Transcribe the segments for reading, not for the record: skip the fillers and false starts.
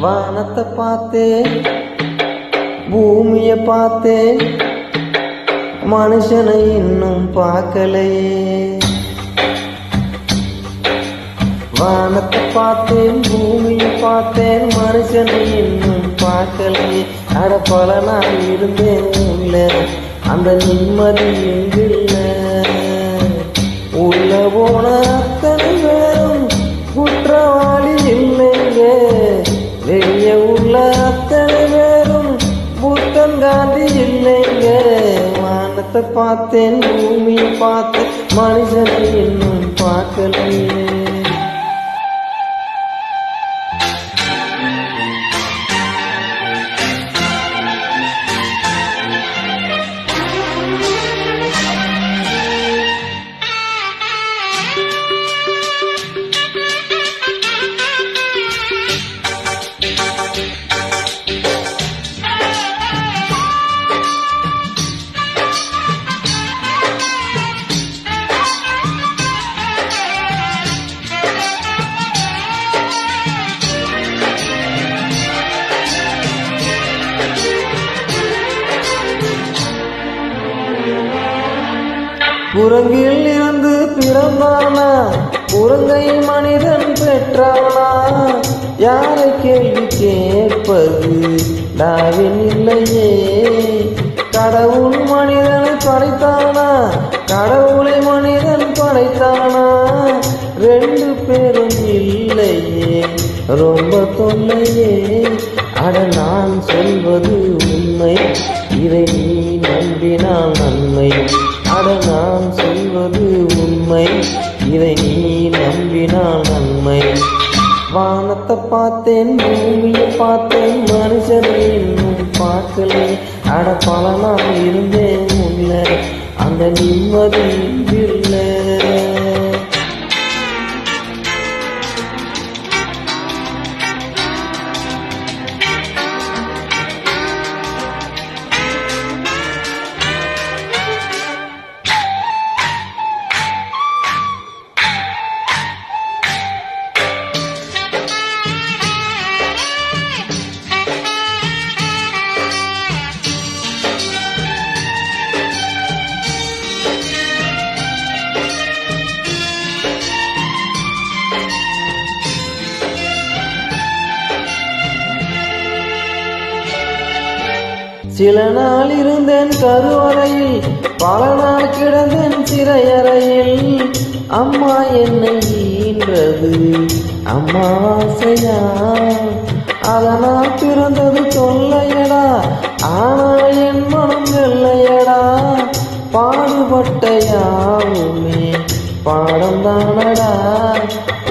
வானத்தை பார்த்தேன், பூமிய பார்த்தேன், மனுஷனை இன்னும் பார்க்கலையே. வானத்தை பார்த்தேன், பூமிய பார்த்தேன், மனுஷனை இன்னும் பார்க்கலையே. அட பல நாள் இருந்தேன் உள்ள, அந்த நிம்மதி எங்கில்ல. உள்ள போன அத்தனை பேரும் குற்றவாளி இல்லைங்க, வெளிய உள்ள அத்தனை பேரும் புத்தன் காந்தி இல்லைங்க. வானத்தை பார்த்தேன், பூமியை பார்த்தேன், மனுஷனை இன்னும் பார்க்கலையே. குரங்கில் இருந்து பிறந்தானா, குரங்கை மனிதன் பெற்றானா? யாரை கேள்வி கேட்பது, டாவின் இல்லையே. கடவுள் மனிதனை படைத்தானா, கடவுளை மனிதன் படைத்தானா? ரெண்டு பேரும் இல்லையே, ரொம்ப தொல்லையே. அட நான் சொல்வது உண்மை, இதை நீ நம்பினால் நன்மை. அட நான் சொல்வது உண்மை, இதை நீ நம்பினால் நன்மை. வானத்தை பார்த்தேன், பூமியை பார்த்தேன், மனுஷனை இன்னும் பார்க்கலே. அட பல நாள் இருந்தேன் உள்ள, அந்த நிம்மதி இல்லை. சில நாள் இருந்தேன் கருவறையில், பல நாள் கிடந்தேன் சிறையறையில். அம்மா என்னை ஈன்றது அம்மாவாசையா, அதனால் பிறந்தது தொல்லையடா, ஆனால் என் மனம் வெள்ளையடா. பாடுபட்ட யாவுமே பாடம் தானடா,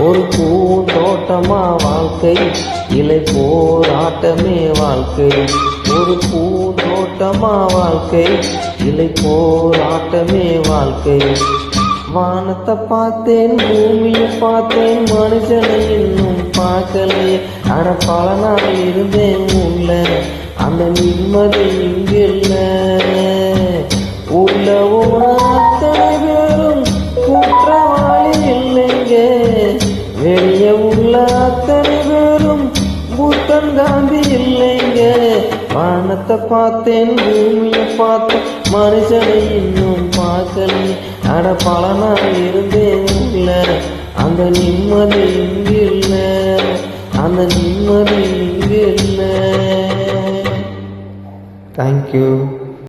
ஒரு பூந்தோட்டமா வாழ்க்கை, இலை போராட்டமே வாழ்க்கை. ஒரு பூந்தோட்டமா வாழ்க்கை, இலை போராட்டமே வாழ்க்கை. வானத்தை பார்த்தேன், பூமியை பார்த்தேன், மனுஷனை இன்னும் பார்க்கலையே. அட பல நாள் இருந்தேன் உள்ள, அந்த நிம்மதி இங்கில்ல. உள்ள ஓட அத்தனை பேரும் குற்றவாளி இல்லைங்க, வெளிய உள்ள அத்தனை பேரும் புத்தன் காந்தி இல்லைங்க. வானத்தை பார்த்தேன், பூமியை பார்த்தேன், மனுஷனை இன்னும் பார்க்கலையே. அட பல நாள் இருந்தேன் உள்ள, அந்த நிம்மதி இங்கில்ல, அந்த நிம்மதி இங்கில்ல. தேங்க்யூ.